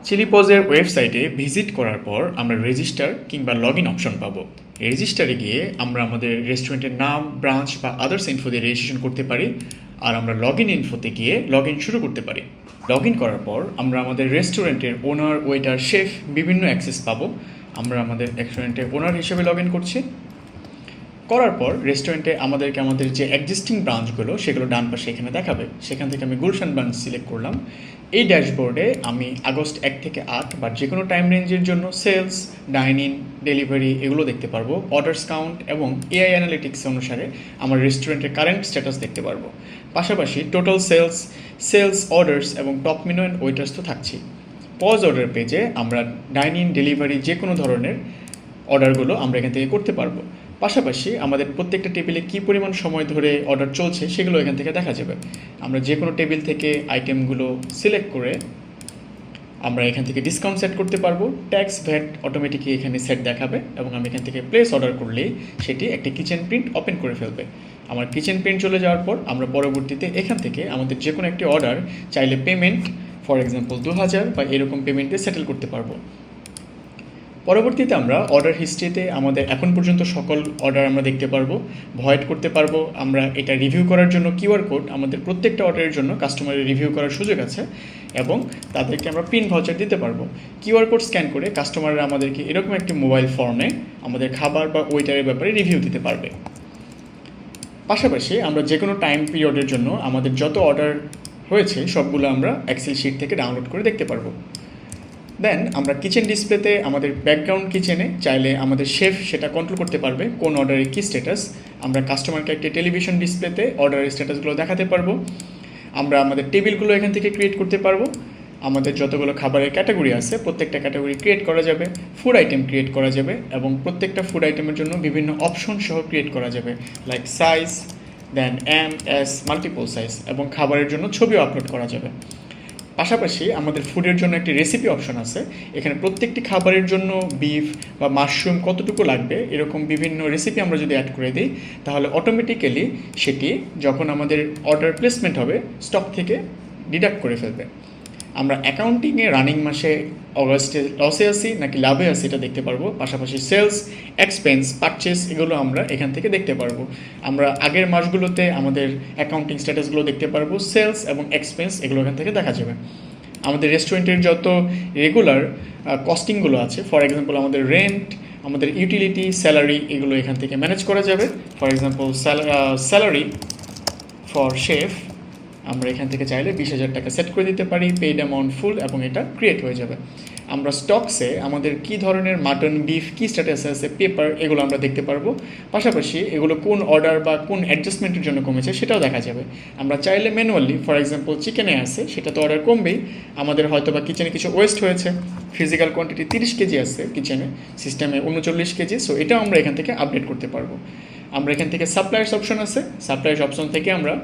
চিলিপজের ওয়েবসাইটে ভিজিট করার পর আমরা রেজিস্টার কিংবা লগ ইন অপশন পাবো। রেজিস্টারে গিয়ে আমরা আমাদের রেস্টুরেন্টের নাম, ব্রাঞ্চ বা আদার্স ইনফো দিয়ে রেজিস্ট্রেশন করতে পারি। আর আমরা লগ ইন ইনফোতে গিয়ে লগ ইন শুরু করতে পারি। লগ ইন করার পর আমরা আমাদের রেস্টুরেন্টের ওনার, ওয়েটার, শেফ বিভিন্ন অ্যাক্সেস পাবো। আমরা আমাদের রেস্টুরেন্টের ওনার হিসেবে লগ ইন করছি। করার পর রেস্টুরেন্টে আমাদের যে এক্সিস্টিং ব্রাঞ্চগুলো সেগুলো ডান পাশে এখানে দেখাবে। সেখান থেকে আমি গুলশান ব্রাঞ্চ সিলেক্ট করলাম। এই ড্যাশবোর্ডে আমি আগস্ট 1 থেকে 8 বা যে কোনো টাইম রেঞ্জের জন্য সেলস, ডাইনিং, ডেলিভারি এগুলো দেখতে পারবো। অর্ডার্স কাউন্ট এবং এআই অ্যানালিটিক্স অনুসারে আমার রেস্টুরেন্টের কারেন্ট স্ট্যাটাস দেখতে পারবো। পাশাপাশি টোটাল সেলস, অর্ডার্স এবং টপ মেনু অ্যান্ড ওয়েটার্স তো থাকছি। পজ অর্ডার পেজে আমরা ডাইনিং, ডেলিভারি যে কোনো ধরনের অর্ডারগুলো আমরা এখান থেকে করতে পারবো। পাশাপাশি আমাদের প্রত্যেকটা টেবিলে কী পরিমাণ সময় ধরে অর্ডার চলছে সেগুলো এখান থেকে দেখা যাবে। আমরা যে কোনো টেবিল থেকে আইটেমগুলো সিলেক্ট করে আমরা এখান থেকে ডিসকাউন্ট সেট করতে পারবো। ট্যাক্স, ভ্যাট অটোমেটিকলি এখানে সেট দেখাবে এবং আমি এখান থেকে প্লেস অর্ডার করলেই সেটি একটি কিচেন প্রিন্ট ওপেন করে ফেলবে। আমার কিচেন প্রিন্ট চলে যাওয়ার পর আমরা পরবর্তীতে এখান থেকে আমাদের যে কোনো একটি অর্ডার চাইলে পেমেন্ট, ফর এক্সাম্পল 2000 বা এরকম পেমেন্টে সেটেল করতে পারবো। পরবর্তীতে আমরা অর্ডার হিস্ট্রিতে আমাদের এখন পর্যন্ত সকল অর্ডার আমরা দেখতে পারবো, ভয়েড করতে পারবো। আমরা এটা রিভিউ করার জন্য কিউআর কোড, আমাদের প্রত্যেকটা অর্ডারের জন্য কাস্টমারের রিভিউ করার সুযোগ আছে এবং তাদেরকে আমরা পিন ভাউচার দিতে পারবো। কিউআর কোড স্ক্যান করে কাস্টমাররা আমাদেরকে এরকম একটি মোবাইল ফর্মে আমাদের খাবার বা ওয়েটারের ব্যাপারে রিভিউ দিতে পারবে। পাশাপাশি আমরা যে কোনো টাইম পিরিয়ডের জন্য আমাদের যত অর্ডার হয়েছে সবগুলো আমরা এক্সেল শিট থেকে ডাউনলোড করে দেখতে পারবো। দেন আমরা কিচেন ডিসপ্লেতে আমাদের ব্যাকগ্রাউন্ড কিচেনে চাইলে আমাদের শেফ সেটা কন্ট্রোল করতে পারবে কোন অর্ডারের কী স্ট্যাটাস। আমরা কাস্টমারকে একটি টেলিভিশন ডিসপ্লেতে অর্ডারের স্ট্যাটাসগুলো দেখাতে পারবো। আমরা আমাদের টেবিলগুলো এখান থেকে ক্রিয়েট করতে পারবো। আমাদের যতগুলো খাবারের ক্যাটাগরি আছে প্রত্যেকটা ক্যাটাগরি ক্রিয়েট করা যাবে। ফুড আইটেম ক্রিয়েট করা যাবে এবং প্রত্যেকটা ফুড আইটেমের জন্য বিভিন্ন অপশন সহ ক্রিয়েট করা যাবে, লাইক সাইজ, দেন এম, এস, মাল্টিপল সাইজ, এবং খাবারের জন্য ছবিও আপলোড করা যাবে। পাশাপাশি আমাদের ফুডের জন্য একটি রেসিপি অপশন আছে। এখানে প্রত্যেকটি খাবারের জন্য বিফ বা মাশরুম কতটুকু লাগবে এরকম বিভিন্ন রেসিপি আমরা যদি অ্যাড করে দিই তাহলে অটোমেটিক্যালি সেটি যখন আমাদের অর্ডার প্লেসমেন্ট হবে স্টক থেকে ডিডাক্ট করে ফেলবে। আমরা অ্যাকাউন্টিংয়ে রানিং মাসে অগাস্টে লসে আসি নাকি লাভে আসি এটা দেখতে পারবো। পাশাপাশি সেলস, এক্সপেন্স, পারচেস এগুলো আমরা এখান থেকে দেখতে পারবো। আমরা আগের মাসগুলোতে আমাদের অ্যাকাউন্টিং স্ট্যাটাসগুলো দেখতে পারবো। সেলস এবং এক্সপেন্স এগুলো এখান থেকে দেখা যাবে। আমাদের রেস্টুরেন্টের যত রেগুলার কস্টিংগুলো আছে, ফর এক্সাম্পল আমাদের রেন্ট, আমাদের ইউটিলিটি, স্যালারি এগুলো এখান থেকে ম্যানেজ করা যাবে। For example salary for chef আমরা এখান থেকে চাইলে 20,000 টাকা সেট করে দিতে পারি, পেইড অ্যামাউন্ট ফুল, এবং এটা ক্রিয়েট হয়ে যাবে। আমরা স্টকসে আমাদের কী ধরনের মাটন, বিফ কী স্ট্যাটাস আছে, পেপার এগুলো আমরা দেখতে পারবো। পাশাপাশি এগুলো কোন অর্ডার বা কোন অ্যাডজাস্টমেন্টের জন্য কমেছে সেটাও দেখা যাবে। আমরা চাইলে ম্যানুয়ালি, ফর এক্সাম্পল চিকেনে আছে সেটা তো অর্ডার কমবেই, আমাদের হয়তো বা কিচেনে কিছু ওয়েস্ট হয়েছে, ফিজিক্যাল কোয়ান্টিটি 30 কেজি আছে কিচেনে, সিস্টেমে 39 কেজি, সো এটাও আমরা এখান থেকে আপডেট করতে পারবো। আমরা এখান থেকে সাপ্লায়ার্স অপশন আছে, সাপ্লায়ার্স অপশন থেকে আমরা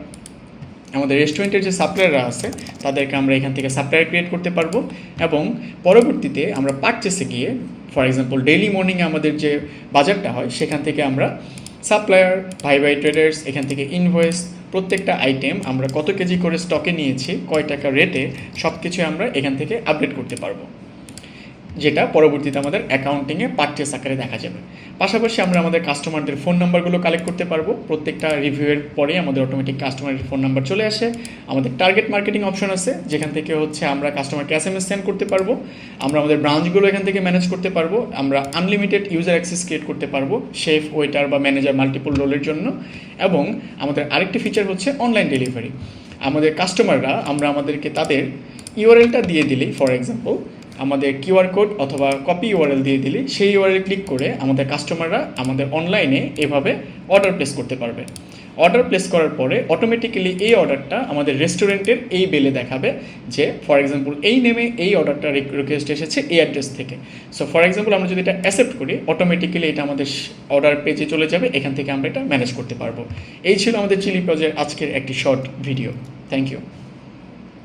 আমাদের রেস্টুরেন্টের যে সাপ্লায়াররা আছে তাদেরকে আমরা এখান থেকে সাপ্লায়ার ক্রিয়েট করতে পারবো এবং পরবর্তীতে আমরা পারচেসে গিয়ে, ফর এক্সাম্পল ডেইলি মর্নিংয়ে আমাদের যে বাজারটা হয় সেখান থেকে আমরা সাপ্লায়ার, ভাই ট্রেডার্স, এখান থেকে ইনভয়েস, প্রত্যেকটা আইটেম আমরা কত কেজি করে স্টকে নিয়েছি, কয় টাকা রেটে, সব কিছু আমরা এখান থেকে আপডেট করতে পারবো, যেটা পরবর্তীতে আমাদের অ্যাকাউন্টিংয়ে পারচেস আকারে দেখা যাবে। পাশাপাশি আমরা আমাদের কাস্টমারদের ফোন নাম্বারগুলো কালেক্ট করতে পারবো। প্রত্যেকটা রিভিউয়ের পরে আমাদের অটোমেটিক কাস্টমারের ফোন নাম্বার চলে আসে। আমাদের টার্গেট মার্কেটিং অপশন আছে যেখান থেকে আমরা কাস্টমারকে SMS সেন্ড করতে পারবো। আমরা আমাদের ব্রাঞ্চগুলো এখান থেকে ম্যানেজ করতে পারবো। আমরা আনলিমিটেড ইউজার অ্যাক্সেস ক্রিয়েট করতে পারবো শেফ, ওয়েটার বা ম্যানেজার মাল্টিপল রোলের জন্য। এবং আমাদের আরেকটি ফিচার হচ্ছে অনলাইন ডেলিভারি। আমাদের কাস্টমাররা আমাদেরকে তাদের ইউআরএলটা দিয়ে দিলেই, ফর এক্সাম্পল আমাদের কিউআর কোড অথবা কপি ইউআরএল দিয়ে দিলে সেই ইউআরএল ক্লিক করে আমাদের কাস্টমাররা আমাদের অনলাইনে এভাবে অর্ডার প্লেস করতে পারবে। অর্ডার প্লেস করার পরে অটোমেটিক্যালি এই অর্ডারটা আমাদের রেস্টুরেন্টের এই বেলে দেখাবে যে ফর এক্সাম্পল এই নেমে এই অর্ডারটা রিকোয়েস্ট এসেছে এই অ্যাড্রেস থেকে। সো ফর এক্সাম্পল আমরা যদি এটা অ্যাকসেপ্ট করি অটোমেটিক্যালি এটা আমাদের অর্ডার পেজে চলে যাবে, এখান থেকে আমরা এটা ম্যানেজ করতে পারবো। এই ছিল আমাদের চিলিপজের আজকের একটি শর্ট ভিডিও। Thank you.